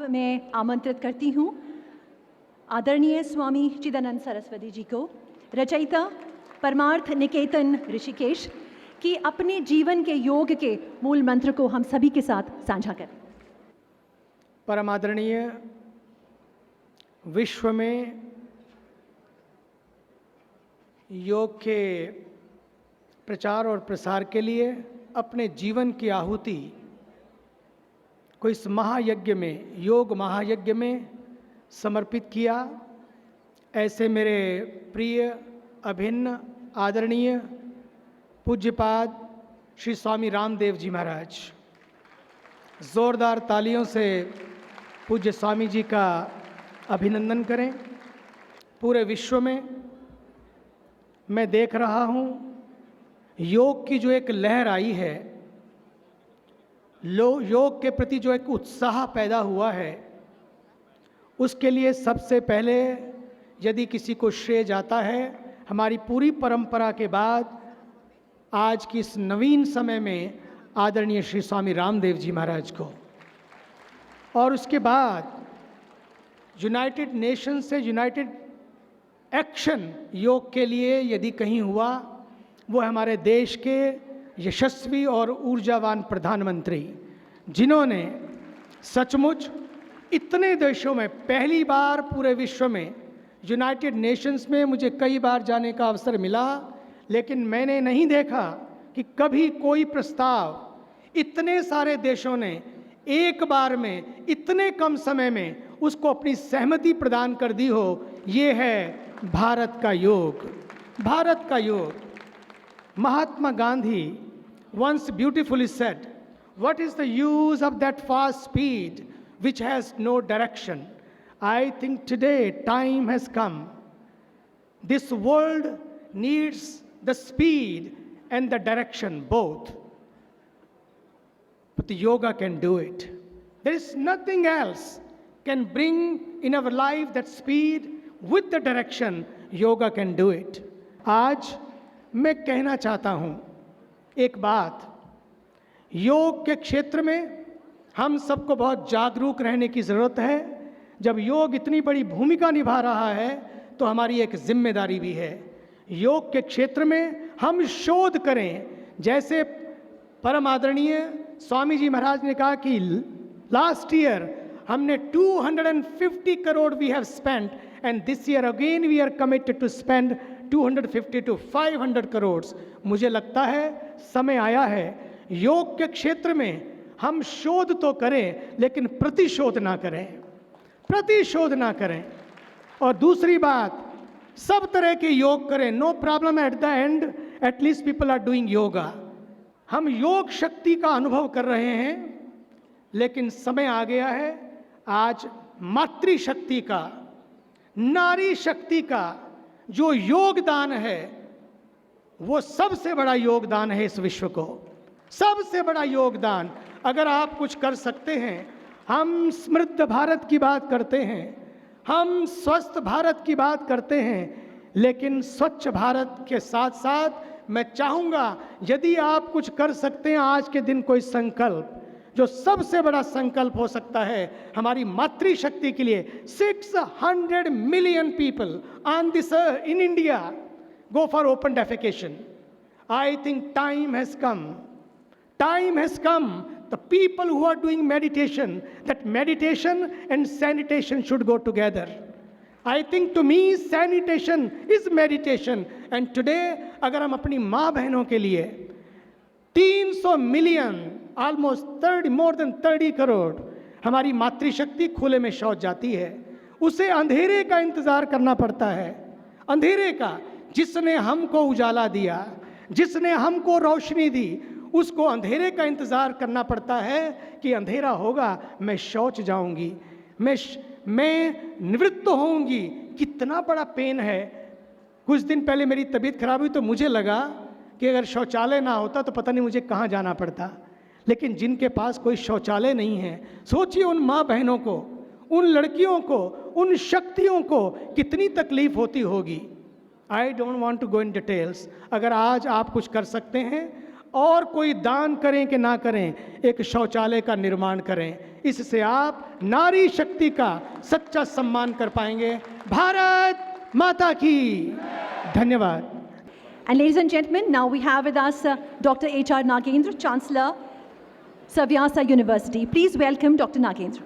मैं आमंत्रित करती हूँ आदरणीय स्वामी चिदानंद सरस्वती जी को, रचयिता परमार्थ निकेतन ऋषिकेश, कि अपने जीवन के योग के मूल मंत्र को हम सभी के साथ साझा करें। परम आदरणीय, विश्व में योग के प्रचार और प्रसार के लिए अपने जीवन की आहुति को इस महायज्ञ में, योग महायज्ञ में समर्पित किया। ऐसे मेरे प्रिय, अभिन्न, आदरणीय पूज्यपाद श्री स्वामी रामदेव जी महाराज, जोरदार तालियों से पूज्य स्वामी जी का अभिनंदन करें। पूरे विश्व में मैं देख रहा हूँ योग की जो एक लहर आई है, योग के प्रति जो एक उत्साह पैदा हुआ है, उसके लिए सबसे पहले यदि किसी को श्रेय जाता है हमारी पूरी परंपरा के बाद आज की इस नवीन समय में आदरणीय श्री स्वामी रामदेव जी महाराज को। और उसके बाद यूनाइटेड नेशन से यूनाइटेड एक्शन योग के लिए यदि कहीं हुआ, वो हमारे देश के यशस्वी और ऊर्जावान प्रधानमंत्री, जिन्होंने सचमुच इतने देशों में पहली बार पूरे विश्व में यूनाइटेड नेशंस में मुझे कई बार जाने का अवसर मिला, लेकिन मैंने नहीं देखा कि कभी कोई प्रस्ताव इतने सारे देशों ने एक बार में इतने कम समय में उसको अपनी सहमति प्रदान कर दी हो। ये है भारत का योग, भारत का योग। Mahatma Gandhi once beautifully said, "What is the use of that fast speed which has no direction?" I think today time has come. This world needs the speed and the direction both. But the yoga can do it. There is nothing else can bring in our life that speed with the direction. Yoga can do it. आज मैं कहना चाहता हूँ एक बात, योग के क्षेत्र में हम सबको बहुत जागरूक रहने की ज़रूरत है। जब योग इतनी बड़ी भूमिका निभा रहा है तो हमारी एक जिम्मेदारी भी है। योग के क्षेत्र में हम शोध करें, जैसे परम आदरणीय स्वामी जी महाराज ने कहा कि लास्ट ईयर हमने 250 crore we have spent and this year again we are committed to spend 250 to 500 crore. मुझे लगता है समय आया है योग के क्षेत्र में हम शोध तो करें लेकिन प्रतिशोध ना करें, प्रतिशोध ना करें। और दूसरी बात, सब तरह के योग करें, no problem at the end, at least people are doing yoga. हम योग शक्ति का अनुभव कर रहे हैं, लेकिन समय आ गया है आज मातृशक्ति का, नारी शक्ति का जो योगदान है, वो सबसे बड़ा योगदान है इस विश्व को, सबसे बड़ा योगदान। अगर आप कुछ कर सकते हैं, हम समृद्ध भारत की बात करते हैं, हम स्वस्थ भारत की बात करते हैं, लेकिन स्वच्छ भारत के साथ साथ मैं चाहूँगा यदि आप कुछ कर सकते हैं आज के दिन, कोई संकल्प, जो सबसे बड़ा संकल्प हो सकता है हमारी मातृशक्ति के लिए। 600 million people on this in India go for open defecation. I think time has come. Time has come. The people who are doing meditation, that meditation and sanitation should go together. I think to me sanitation is meditation. And today अगर हम अपनी माँ बहनों के लिए 300 million, almost 30, more than 30 crore हमारी मातृशक्ति खुले में शौच जाती है, उसे अंधेरे का इंतजार करना पड़ता है, अंधेरे का। जिसने हमको उजाला दिया, जिसने हमको रोशनी दी, उसको अंधेरे का इंतज़ार करना पड़ता है कि अंधेरा होगा मैं शौच जाऊंगी, मैं निवृत्त होऊंगी। कितना बड़ा पेन है। कुछ दिन पहले मेरी तबीयत खराब हुई तो मुझे लगा कि अगर शौचालय ना होता तो पता नहीं मुझे कहाँ जाना पड़ता। लेकिन जिनके पास कोई शौचालय नहीं है, सोचिए उन माँ बहनों को, उन लड़कियों को, उन शक्तियों को कितनी तकलीफ होती होगी। I don't want to go in details. अगर आज आप कुछ कर सकते हैं, और कोई दान करें कि ना करें, एक शौचालय का निर्माण करें। इससे आप नारी शक्ति का सच्चा सम्मान कर पाएंगे। भारत माता की धन्यवाद। And ladies and gentlemen, now we have with us Dr. H.R. Nagendra, Chancellor, Savyasa University. Please welcome Dr. Nagendra.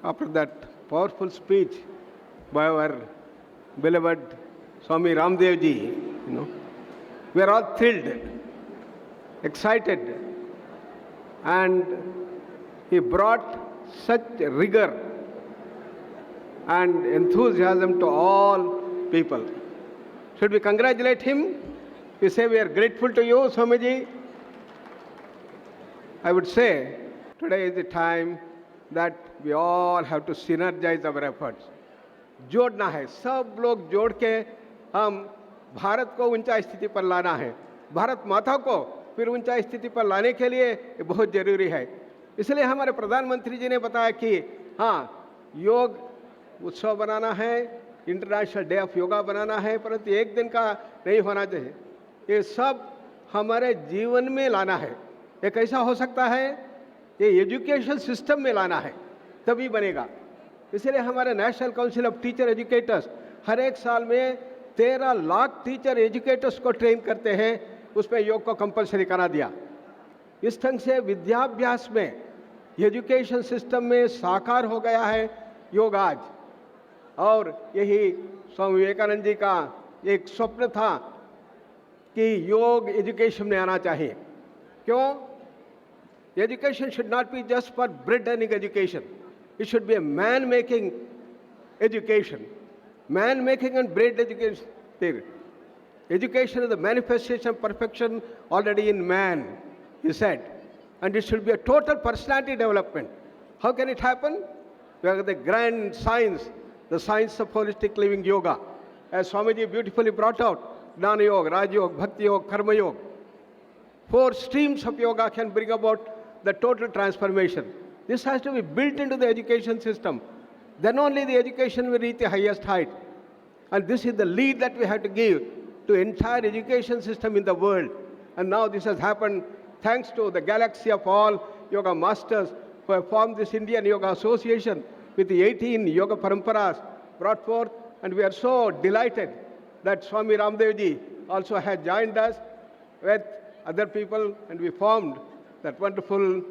After that powerful speech by our beloved Swami Ramdev ji, we are all thrilled, excited, and he brought such rigor and enthusiasm to all people. Should we congratulate him? We say we are grateful to you, Swamiji. I would say today is the time that we all have to synergize our efforts. जोड़ना है, सब लोग जोड़ के हम भारत को ऊंचा स्थिति पर लाना है। भारत माता को फिर ऊंचा स्थिति पर लाने के लिए ये बहुत जरूरी है। इसलिए हमारे प्रधानमंत्री जी ने बताया कि हाँ, योग उत्सव बनाना है, इंटरनेशनल डे ऑफ योगा बनाना है, परंतु एक दिन का नहीं होना चाहिए। ये सब हमारे जीवन में लाना है। ये कैसा हो सकता है? ये एजुकेशन सिस्टम में लाना है, तभी बनेगा। इसलिए हमारे national council of teacher educators हर एक साल में 13 लाख टीचर एजुकेटर्स को ट्रेन करते हैं, उसमें योग को कंपलसरी करा दिया। इस ढंग से विद्याभ्यास में, एजुकेशन सिस्टम में साकार हो गया है योग आज। और यही स्वामी विवेकानंद जी का एक स्वप्न था कि योग एजुकेशन में आना चाहिए। क्यों? Education should not be just for bread earning education. It should be a man making education. Man making and bread education. Education is the manifestation of perfection already in man, he said. And it should be a total personality development. How can it happen? We have the grand science, the science of holistic living yoga. As Swamiji beautifully brought out, Jnana Yoga, Raj Yoga, Bhakti Yoga, Karma Yoga. 4 streams of yoga can bring about the total transformation. This has to be built into the education system. Then only the education will reach the highest height. And this is the lead that we have to give to entire education system in the world. And now this has happened thanks to the galaxy of all yoga masters who have formed this Indian Yoga Association with the 18 yoga paramparas brought forth. And we are so delighted that Swami Ramdev ji also has joined us with other people, and we formed that wonderful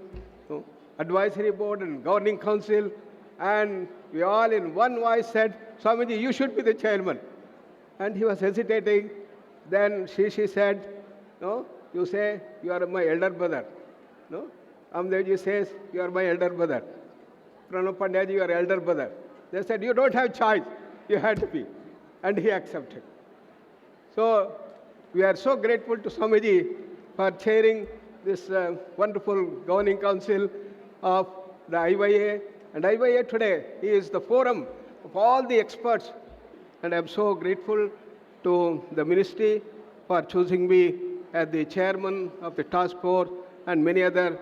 advisory board and governing council, and we all in one voice said, Swamiji, you should be the chairman. And he was hesitating. Then she said, no, you say you are my elder brother. No, Ramdevji says you are my elder brother. Pranab Pandya ji, you are elder brother. They said you don't have choice, you had to be, and he accepted. So we are so grateful to Swamiji for chairing this wonderful governing council of the IYA. And IYA today is the forum of all the experts. And I'm so grateful to the ministry for choosing me as the chairman of the task force and many other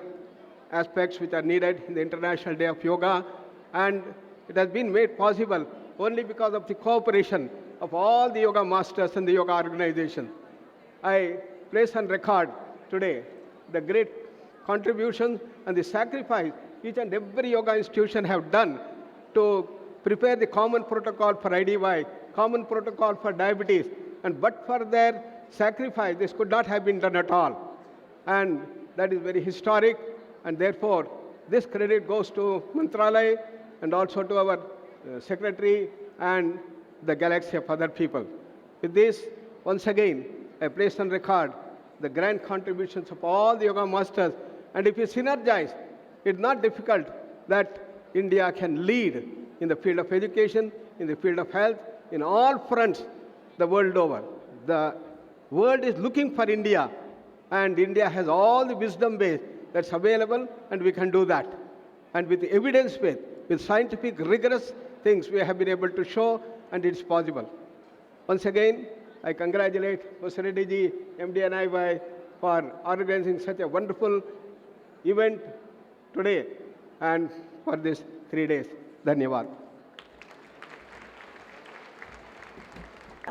aspects which are needed in the International Day of Yoga. And it has been made possible only because of the cooperation of all the yoga masters and the yoga organization. I place on record today the great contributions and the sacrifice each and every yoga institution have done to prepare the common protocol for IDY, common protocol for diabetes, and but for their sacrifice, this could not have been done at all. And that is very historic, and therefore, this credit goes to Mantralaya and also to our secretary and the galaxy of other people. With this, once again, I place on record the grand contributions of all the yoga masters. And if we synergize, it's not difficult that India can lead in the field of education, in the field of health, in all fronts the world over. The world is looking for India, and India has all the wisdom base that's available, and we can do that. And with the evidence base, with scientific, rigorous things, we have been able to show, and it's possible. Once again, I congratulate Mr. Reddy ji, MD and IY for organizing such a wonderful event today and for these 3 days. Dhanyavad.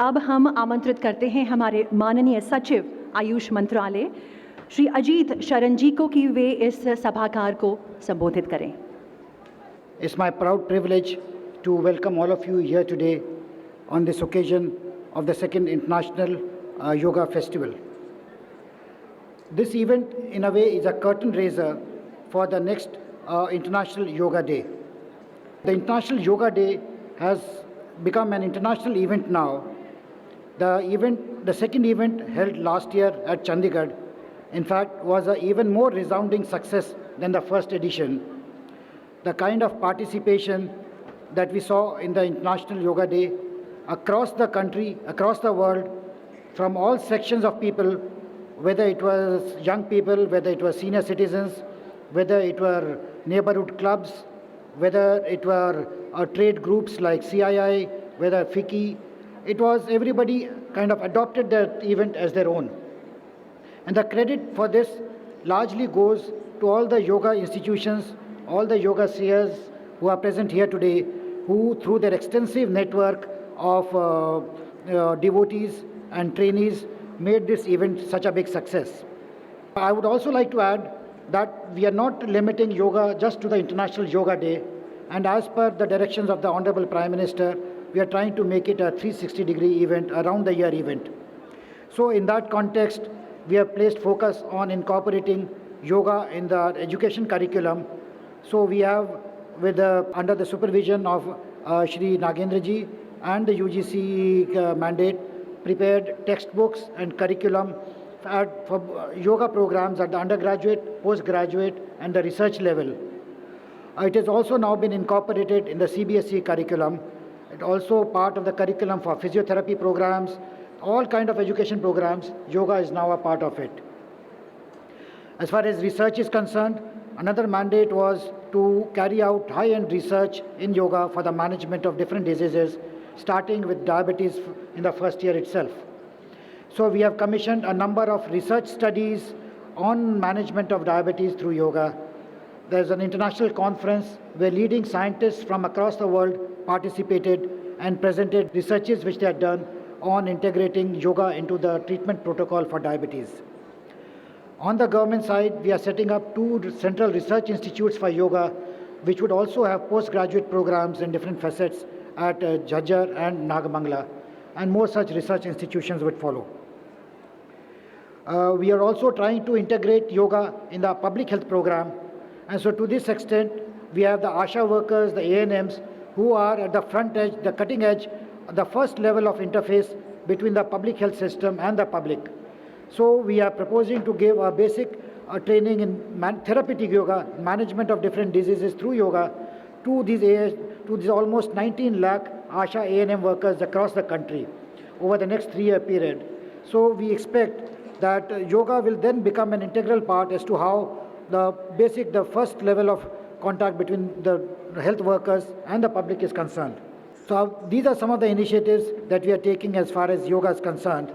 अब हम आमंत्रित करते हैं हमारे माननीय सचिव आयुष मंत्रालय श्री अजीत शरण जी को कि वे इस सभागार को संबोधित करें। It's my proud privilege to welcome all of you here today on this occasion of the second International Yoga Festival. This event, in a way, is a curtain raiser for the next International Yoga Day. The International Yoga Day has become an international event now. The second event held last year at Chandigarh, in fact, was an even more resounding success than the first edition. The kind of participation that we saw in the International Yoga Day across the country, across the world, from all sections of people, whether it was young people, whether it was senior citizens, whether it were neighborhood clubs, whether it were trade groups like CII, whether FICCI, it was everybody kind of adopted that event as their own. And the credit for this largely goes to all the yoga institutions, all the yoga seers who are present here today, who through their extensive network of devotees and trainees made this event such a big success. I would also like to add that we are not limiting yoga just to the International Yoga Day, and as per the directions of the Honorable Prime Minister, we are trying to make it a 360-degree event, around the year event. So in that context, we have placed focus on incorporating yoga in the education curriculum. So we have, under the supervision of Shri Nagendra ji and the UGC mandate, prepared textbooks and curriculum for yoga programs at the undergraduate, postgraduate, and the research level. It has also now been incorporated in the CBSE curriculum. It's also part of the curriculum for physiotherapy programs, all kind of education programs. Yoga is now a part of it. As far as research is concerned, another mandate was to carry out high-end research in yoga for the management of different diseases, starting with diabetes in the first year itself. So we have commissioned a number of research studies on management of diabetes through yoga. There's an international conference where leading scientists from across the world participated and presented researches which they had done on integrating yoga into the treatment protocol for diabetes. On the government side, we are setting up 2 central research institutes for yoga, which would also have postgraduate programs in different facets at Jhajjar and Nagamangala, and more such research institutions would follow. We are also trying to integrate yoga in the public health program, and so to this extent, we have the ASHA workers, the ANMs, who are at the front edge, the cutting edge, the first level of interface between the public health system and the public. So we are proposing to give a basic training in therapeutic yoga, management of different diseases through yoga, to these almost 19 lakh ASHA ANM workers across the country over the next 3-year period. So we expect that yoga will then become an integral part as to how the first level of contact between the health workers and the public is concerned. So these are some of the initiatives that we are taking as far as yoga is concerned.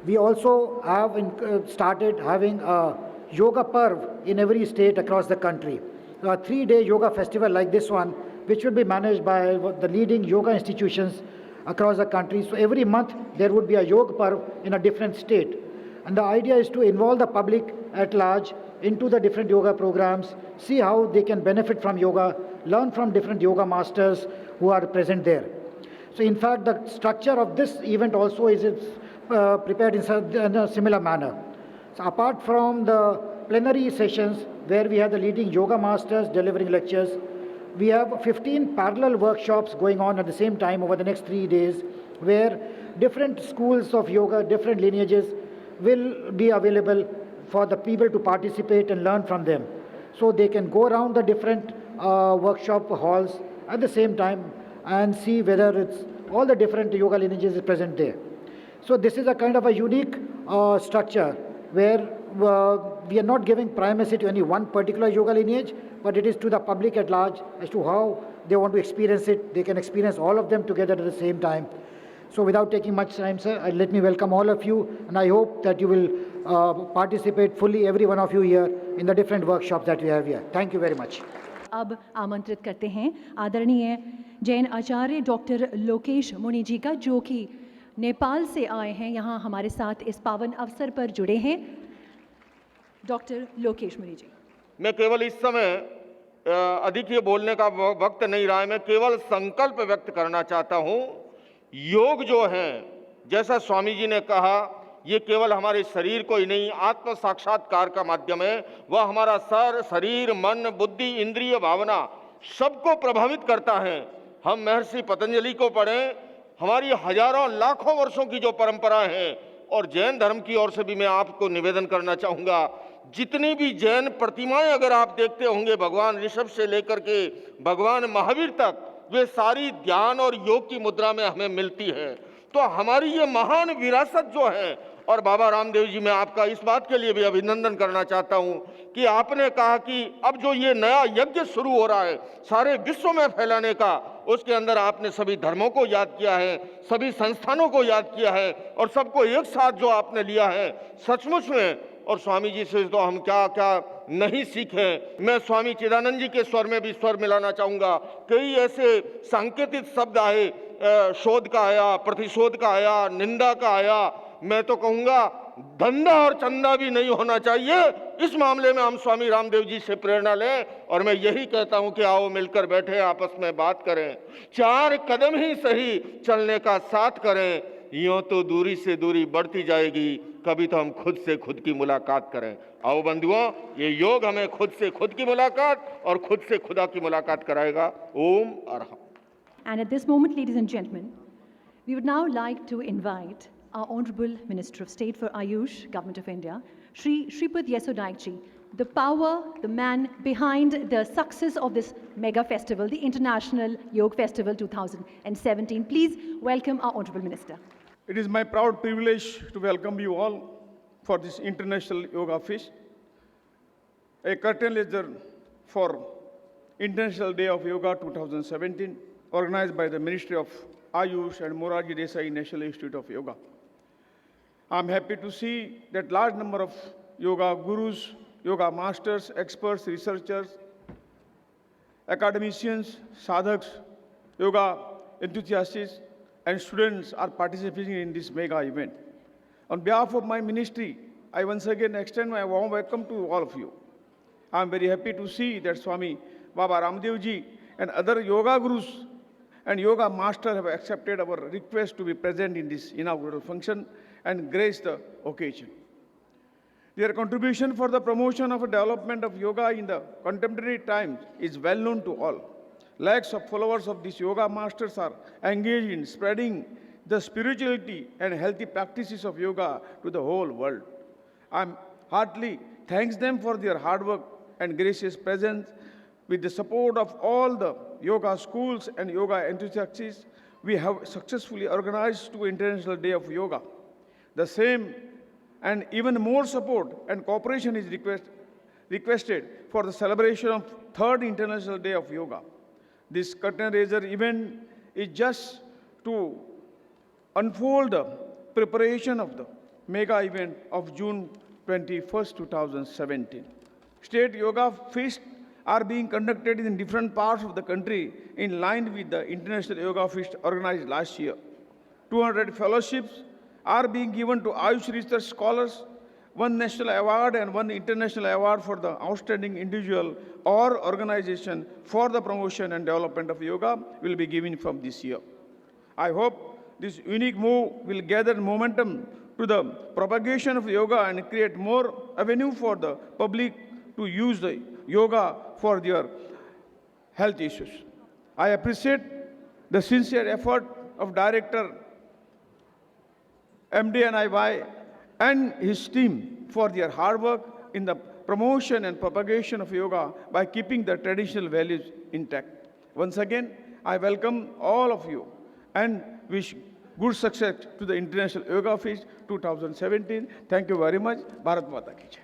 We also have started having a yoga parv in every state across the country. A 3-day yoga festival like this one, which will be managed by the leading yoga institutions across the country. So every month there would be a yoga parv in a different state. And the idea is to involve the public at large into the different yoga programs, see how they can benefit from yoga, learn from different yoga masters who are present there. So in fact, the structure of this event also is prepared in a similar manner. So apart from the plenary sessions where we have the leading yoga masters delivering lectures, we have 15 parallel workshops going on at the same time over the next 3 days, where different schools of yoga, different lineages will be available for the people to participate and learn from them. So they can go around the different workshop halls at the same time and see whether it's all the different yoga lineages is present there. So this is a kind of a unique structure where we are not giving primacy to any one particular yoga lineage, but it is to the public at large as to how they want to experience it. They can experience all of them together at the same time. So without taking much time, sir, let me welcome all of you, and I hope that you will participate fully, every one of you here, in the different workshops that we have here. Thank you very much. अब आमंत्रित करते हैं आदरणीय जैन आचार्य doctor Lokesh मुनि जी का, जो कि नेपाल से आए हैं, यहाँ हमारे साथ इस पावन अवसर पर जुड़े हैं। डॉक्टर लोकेश मुनि जी। मैं केवल इस समय अधिक ये बोलने का वक्त नहीं रहा है, मैं केवल संकल्प व्यक्त करना चाहता हूँ। योग जो है, जैसा स्वामी जी ने कहा, ये केवल हमारे शरीर को ही नहीं, आत्म साक्षात्कार का माध्यम है। वह हमारा शरीर, मन, बुद्धि, इंद्रिय, भावना सबको प्रभावित करता है। हम महर्षि पतंजलि को पढ़ें, हमारी हजारों लाखों वर्षों की जो परंपरा है, और जैन धर्म की ओर से भी मैं आपको निवेदन करना चाहूँगा, जितनी भी जैन प्रतिमाएं अगर आप देखते होंगे, भगवान ऋषभ से लेकर के भगवान महावीर तक, वे सारी ध्यान और योग की मुद्रा में हमें मिलती है। तो हमारी ये महान विरासत जो है, और बाबा रामदेव जी, मैं आपका इस बात के लिए भी अभिनंदन करना चाहता हूं कि आपने कहा कि अब जो ये नया यज्ञ शुरू हो रहा है सारे विश्व में फैलाने का, उसके अंदर आपने सभी धर्मों को याद किया है, सभी संस्थानों को याद किया है, और सबको एक साथ जो आपने लिया है, सचमुच में। और स्वामी जी से तो हम क्या क्या नहीं सीखे। मैं स्वामी चिदानंद जी के स्वर में भी स्वर मिलाना चाहूँगा। कई ऐसे सांकेतिक शब्द आए, शोध का आया, प्रतिशोध का आया, निंदा का आया। मैं तो कहूँगा धंधा और चंदा भी नहीं होना चाहिए। इस मामले में हम स्वामी रामदेव जी से प्रेरणा लें, और मैं यही कहता हूँ कि आओ मिलकर बैठे, आपस में बात करें, 4 कदम ही सही चलने का साथ करें। यूँ तो दूरी से दूरी बढ़ती जाएगी, कभी तो हम खुद से खुद की मुलाकात करें। आओ बंधुओं, ये योग हमें खुद से खुद की मुलाकात और खुद से खुदा की मुलाकात कराएगा। ओम Arham. And at this moment, ladies and gentlemen, we would now like to invite our Honorable Minister of State for Ayush, Government of India, Shri Shripad Yeso Naik ji, the power, the man behind the success of this mega festival, the International Yoga Festival 2017. Please welcome our Honorable Minister. It is my proud privilege to welcome you all for this International Yoga Feast, a curtain raiser for International Day of Yoga 2017, organized by the Ministry of Ayush and Morarji Desai National Institute of Yoga. I'm happy to see that large number of yoga gurus, yoga masters, experts, researchers, academicians, sadhaks, yoga enthusiasts, and students are participating in this mega event. On behalf of my ministry, I once again extend my warm welcome to all of you. I'm very happy to see that Swami Baba Ramdev ji and other yoga gurus and yoga masters have accepted our request to be present in this inaugural function and grace the occasion. Their contribution for the promotion of the development of yoga in the contemporary times is well known to all. Lakhs of followers of these yoga masters are engaged in spreading the spirituality and healthy practices of yoga to the whole world. I heartily thanks them for their hard work and gracious presence. With the support of all the yoga schools and yoga enthusiasts, we have successfully organized 2 International Day of Yoga. The same and even more support and cooperation is requested for the celebration of 3rd International Day of Yoga. This curtain raiser event is just to unfold the preparation of the mega event of June 21st, 2017. State yoga feasts are being conducted in different parts of the country in line with the International Yoga Feast organized last year. 200 fellowships are being given to Ayush research scholars. 1 national award and 1 international award for the outstanding individual or organization for the promotion and development of yoga will be given from this year. I hope this unique move will gather momentum to the propagation of yoga and create more avenue for the public to use the yoga for their health issues. I appreciate the sincere effort of Director MDNIY and his team for their hard work in the promotion and propagation of yoga by keeping the traditional values intact. Once again, I welcome all of you and wish good success to the International Yoga Feast 2017. Thank you very much. Bharat Mata ki jai.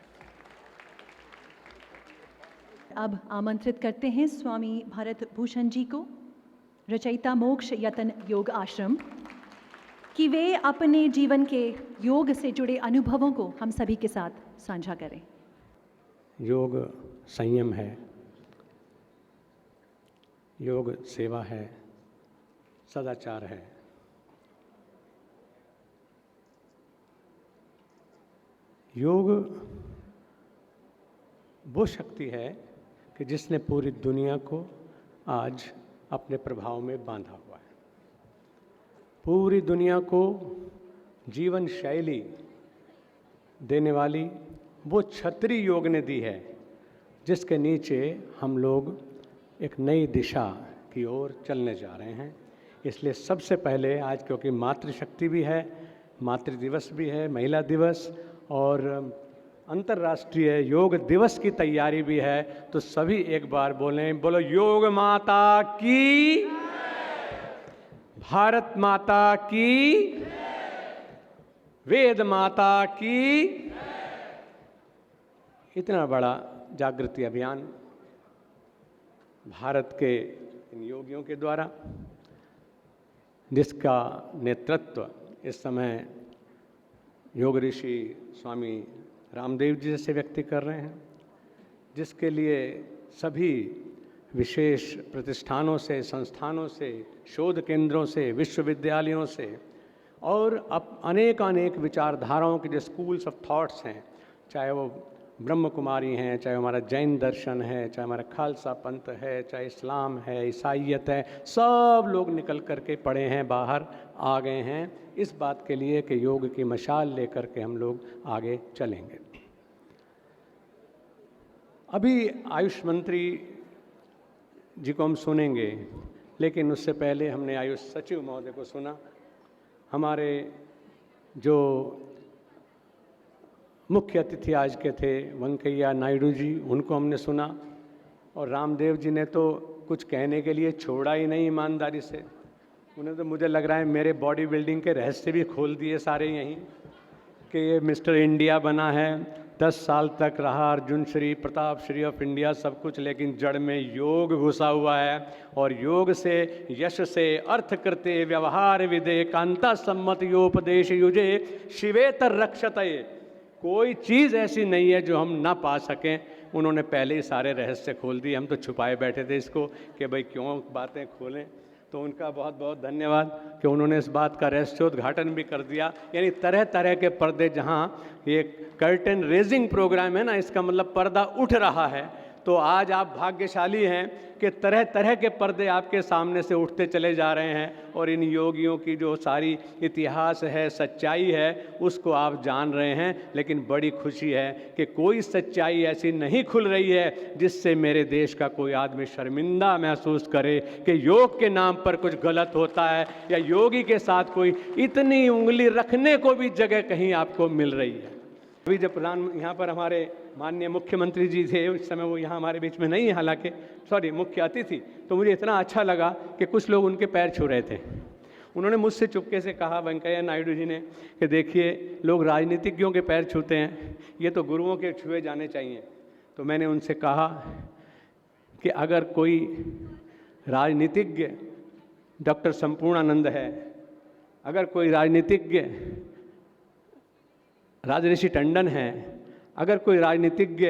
अब आमंत्रित करते हैं स्वामी भारत भूषण जी को, रचयिता मोक्ष यतन योग आश्रम, कि वे अपने जीवन के योग से जुड़े अनुभवों को हम सभी के साथ साझा करें। योग संयम है, योग सेवा है, सदाचार है। योग वो शक्ति है कि जिसने पूरी दुनिया को आज अपने प्रभाव में बांधा हुआ है। पूरी दुनिया को जीवन शैली देने वाली वो छतरी योग ने दी है, जिसके नीचे हम लोग एक नई दिशा की ओर चलने जा रहे हैं। इसलिए सबसे पहले आज, क्योंकि मातृशक्ति भी है, मातृ दिवस भी है, महिला दिवस और अंतर्राष्ट्रीय योग दिवस की तैयारी भी है, तो सभी एक बार बोलें, बोलो योग माता की, भारत माता की, वेद माता की। इतना बड़ा जागृति अभियान भारत के इन योगियों के द्वारा, जिसका नेतृत्व इस समय योग ऋषि स्वामी रामदेव जी जैसे व्यक्ति कर रहे हैं, जिसके लिए सभी विशेष प्रतिष्ठानों से, संस्थानों से, शोध केंद्रों से, विश्वविद्यालयों से और अनेक विचारधाराओं के जो स्कूल्स ऑफ थॉट्स हैं, चाहे वो ब्रह्म कुमारी हैं, चाहे हमारा जैन दर्शन है, चाहे हमारा खालसा पंथ है, चाहे इस्लाम है, ईसाइयत है, सब लोग निकल कर के पड़े हैं, बाहर आ गए हैं इस बात के लिए कि योग की मशाल लेकर के हम लोग आगे चलेंगे। अभी आयुष मंत्री जी को हम सुनेंगे, लेकिन उससे पहले हमने आयुष सचिव महोदय को सुना। हमारे जो मुख्य अतिथि आज के थे वेंकैया नायडू जी, उनको हमने सुना, और रामदेव जी ने तो कुछ कहने के लिए छोड़ा ही नहीं ईमानदारी से। उन्हें तो मुझे लग रहा है मेरे बॉडी बिल्डिंग के रहस्य भी खोल दिए सारे यहीं, कि ये मिस्टर इंडिया बना है, 10 साल तक रहा अर्जुन श्री, प्रताप श्री ऑफ इंडिया, सब कुछ, लेकिन जड़ में योग घुसा हुआ है। और योग से, यश से, अर्थ करते व्यवहार विदे, कांता सम्मत योपदेश युजे, शिवेतर रक्षतये। कोई चीज़ ऐसी नहीं है जो हम ना पा सकें। उन्होंने पहले ही सारे रहस्य खोल दिए, हम तो छुपाए बैठे थे इसको कि भाई क्यों बातें खोलें। तो उनका बहुत बहुत धन्यवाद कि उन्होंने इस बात का रहस्योद्घाटन भी कर दिया। यानी तरह तरह के पर्दे, जहाँ ये कर्टन रेजिंग प्रोग्राम है ना, इसका मतलब पर्दा उठ रहा है। तो आज आप भाग्यशाली हैं कि तरह तरह के पर्दे आपके सामने से उठते चले जा रहे हैं, और इन योगियों की जो सारी इतिहास है, सच्चाई है, उसको आप जान रहे हैं। लेकिन बड़ी खुशी है कि कोई सच्चाई ऐसी नहीं खुल रही है जिससे मेरे देश का कोई आदमी शर्मिंदा महसूस करे कि योग के नाम पर कुछ गलत होता है, या योगी के साथ कोई इतनी उंगली रखने को भी जगह कहीं आपको मिल रही है। अभी जब यहाँ पर हमारे माननीय मुख्यमंत्री जी थे, उस समय वो यहाँ हमारे बीच में नहीं है, हालांकि सॉरी मुख्य अतिथि, तो मुझे इतना अच्छा लगा कि कुछ लोग उनके पैर छू रहे थे। उन्होंने मुझसे चुपके से कहा, वेंकैया नायडू जी ने, कि देखिए लोग राजनीतिज्ञों के पैर छूते हैं, ये तो गुरुओं के छुए जाने चाहिए। तो मैंने उनसे कहा कि अगर कोई राजनीतिज्ञ डॉक्टर संपूर्णानंद है, अगर कोई राजनीतिज्ञ राजऋषि टंडन है, अगर कोई राजनीतिज्ञ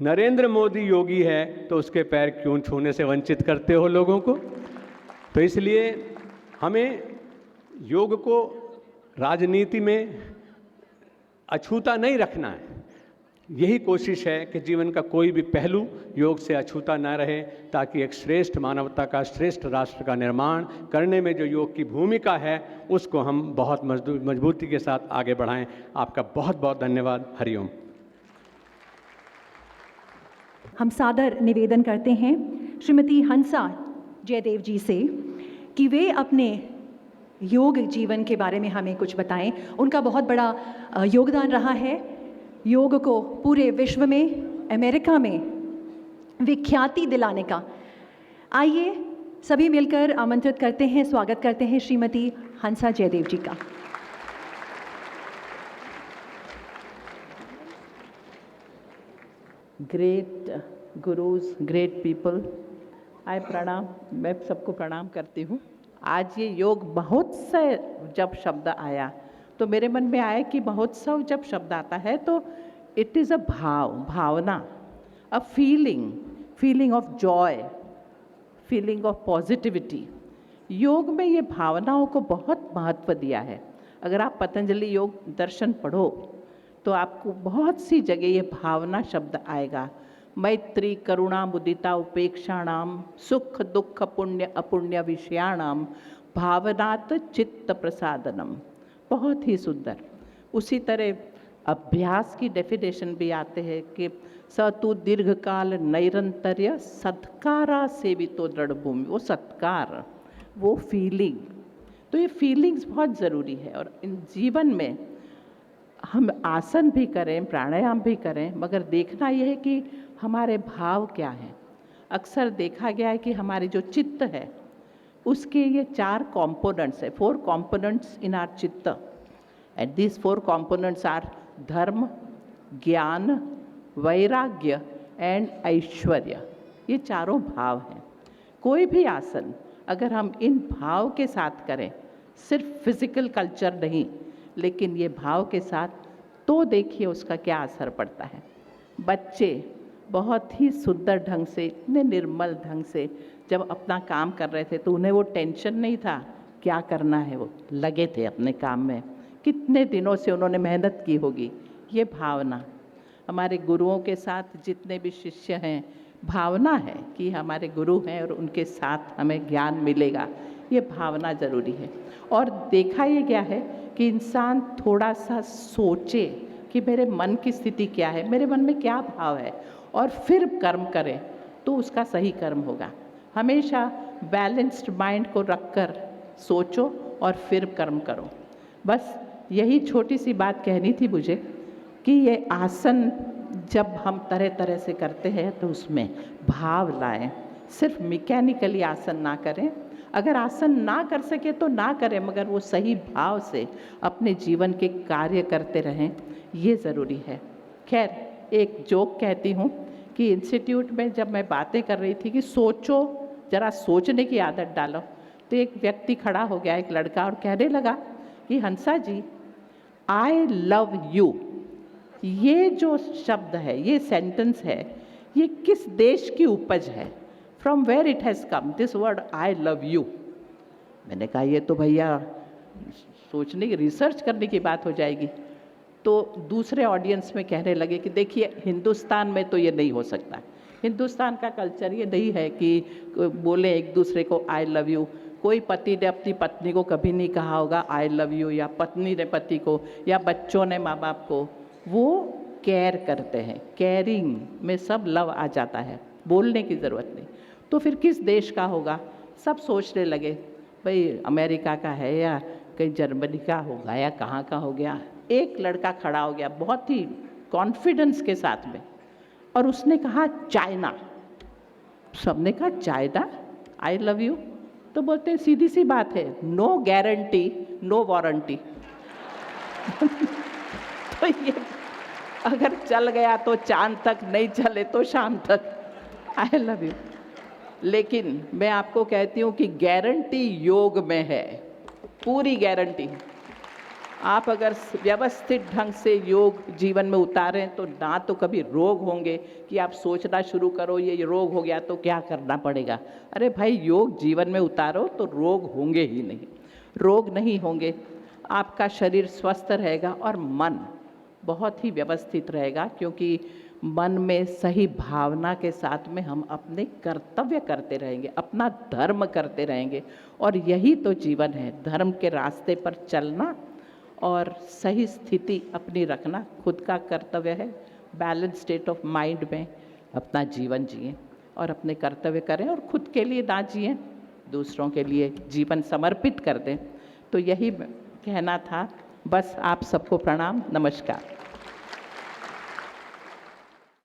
नरेंद्र मोदी योगी है, तो उसके पैर क्यों छूने से वंचित करते हो लोगों को। तो इसलिए हमें योग को राजनीति में अछूता नहीं रखना है। यही कोशिश है कि जीवन का कोई भी पहलू योग से अछूता न रहे, ताकि एक श्रेष्ठ मानवता का, श्रेष्ठ राष्ट्र का निर्माण करने में जो योग की भूमिका है, उसको हम बहुत मजबूती के साथ आगे बढ़ाएं। आपका बहुत बहुत धन्यवाद। हरिओम। हम सादर निवेदन करते हैं श्रीमती हंसा जयदेव जी से कि वे अपने योग जीवन के बारे में हमें कुछ बताएं। उनका बहुत बड़ा योगदान रहा है योग को पूरे विश्व में, अमेरिका में विख्याति दिलाने का। आइए सभी मिलकर आमंत्रित करते हैं, स्वागत करते हैं श्रीमती हंसा जयदेव जी का। ग्रेट गुरुज, ग्रेट पीपल, आई प्रणाम, मैं सबको प्रणाम करती हूँ। आज ये योग महोत्सव जब शब्द आया तो मेरे मन में आया कि महोत्सव जब शब्द आता है तो it is a bhavna, a feeling of joy, feeling of positivity. योग में ये भावनाओं को बहुत महत्व दिया है। अगर आप पतंजलि योग दर्शन पढ़ो तो आपको बहुत सी जगह ये भावना शब्द आएगा। मैत्री करुणा मुदिता उपेक्षाणाम सुख दुख पुण्य अपुण्य विषयाणाम भावनात् चित्त प्रसादनम। बहुत ही सुंदर। उसी तरह अभ्यास की डेफिनेशन भी आते हैं कि स तु दीर्घकाल नैरंतर्य सत्कारा सेवितो दृढ़ भूमि। वो सत्कार, वो फीलिंग, तो ये फीलिंग्स बहुत ज़रूरी है। और इन जीवन में हम आसन भी करें, प्राणायाम भी करें, मगर देखना यह है कि हमारे भाव क्या हैं। अक्सर देखा गया है कि हमारे जो चित्त है उसके ये 4 कंपोनेंट्स है, 4 कंपोनेंट्स इन आर चित्त, एंड दीज 4 कंपोनेंट्स आर धर्म, ज्ञान, वैराग्य एंड ऐश्वर्य। ये चारों भाव हैं। कोई भी आसन अगर हम इन भाव के साथ करें, सिर्फ फिजिकल कल्चर नहीं, लेकिन ये भाव के साथ, तो देखिए उसका क्या असर पड़ता है। बच्चे बहुत ही सुंदर ढंग से, इतने निर्मल ढंग से जब अपना काम कर रहे थे तो उन्हें वो टेंशन नहीं था क्या करना है, वो लगे थे अपने काम में। कितने दिनों से उन्होंने मेहनत की होगी। ये भावना हमारे गुरुओं के साथ, जितने भी शिष्य हैं, भावना है कि हमारे गुरु हैं और उनके साथ हमें ज्ञान मिलेगा। ये भावना ज़रूरी है। और देखा ये गया है कि इंसान थोड़ा सा सोचे कि मेरे मन की स्थिति क्या है, मेरे मन में क्या भाव है, और फिर कर्म करें तो उसका सही कर्म होगा। हमेशा बैलेंस्ड माइंड को रखकर सोचो और फिर कर्म करो। बस यही छोटी सी बात कहनी थी मुझे कि ये आसन जब हम तरह तरह से करते हैं तो उसमें भाव लाएं। सिर्फ मैकेनिकली आसन ना करें। अगर आसन ना कर सके तो ना करें, मगर वो सही भाव से अपने जीवन के कार्य करते रहें, ये ज़रूरी है। खैर, एक जोक कहती हूँ कि इंस्टीट्यूट में जब मैं बातें कर रही थी कि सोचो, ज़रा सोचने की आदत डालो, तो एक व्यक्ति खड़ा हो गया, एक लड़का, और कहने लगा कि हंसा जी, आई लव यू, ये जो शब्द है, ये सेंटेंस है, ये किस देश की उपज है? From where it has come this word I love you? मैंने कहा ये तो भैया सोचने की, रिसर्च करने की बात हो जाएगी। तो दूसरे ऑडियंस में कहने लगे कि देखिए, हिंदुस्तान में तो ये नहीं हो सकता। हिंदुस्तान का कल्चर ये नहीं है कि बोले एक दूसरे को आई लव यू। कोई पति ने अपनी पत्नी को कभी नहीं कहा होगा आई लव यू, या पत्नी ने पति को, या बच्चों ने माँ बाप को। वो केयर करते हैं, केयरिंग में सब लव आ जाता है, बोलने की ज़रूरत नहीं। तो फिर किस देश का होगा? सब सोचने लगे भाई अमेरिका का है या कहीं जर्मनी का होगा या कहाँ का हो गया। एक लड़का खड़ा हो गया बहुत ही कॉन्फिडेंस के साथ में, और उसने कहा चाइना। सबने कहा चाइना आई लव यू? तो बोलते हैं सीधी सी बात है, नो गारंटी नो वारंटी। तो ये अगर चल गया तो चांद तक, नहीं चले तो शाम तक। आई लव यू। लेकिन मैं आपको कहती हूँ कि गारंटी योग में है, पूरी गारंटी। आप अगर व्यवस्थित ढंग से योग जीवन में उतारें तो ना तो कभी रोग होंगे कि आप सोचना शुरू करो ये रोग हो गया तो क्या करना पड़ेगा। अरे भाई, योग जीवन में उतारो तो रोग होंगे ही नहीं। रोग नहीं होंगे, आपका शरीर स्वस्थ रहेगा और मन बहुत ही व्यवस्थित रहेगा, क्योंकि मन में सही भावना के साथ में हम अपने कर्तव्य करते रहेंगे, अपना धर्म करते रहेंगे। और यही तो जीवन है, धर्म के रास्ते पर चलना और सही स्थिति अपनी रखना खुद का कर्तव्य है। बैलेंस स्टेट ऑफ माइंड में अपना जीवन जिएं और अपने कर्तव्य करें, और खुद के लिए ना जिएं, दूसरों के लिए जीवन समर्पित कर दें। तो यही कहना था। बस आप सबको प्रणाम, नमस्कार।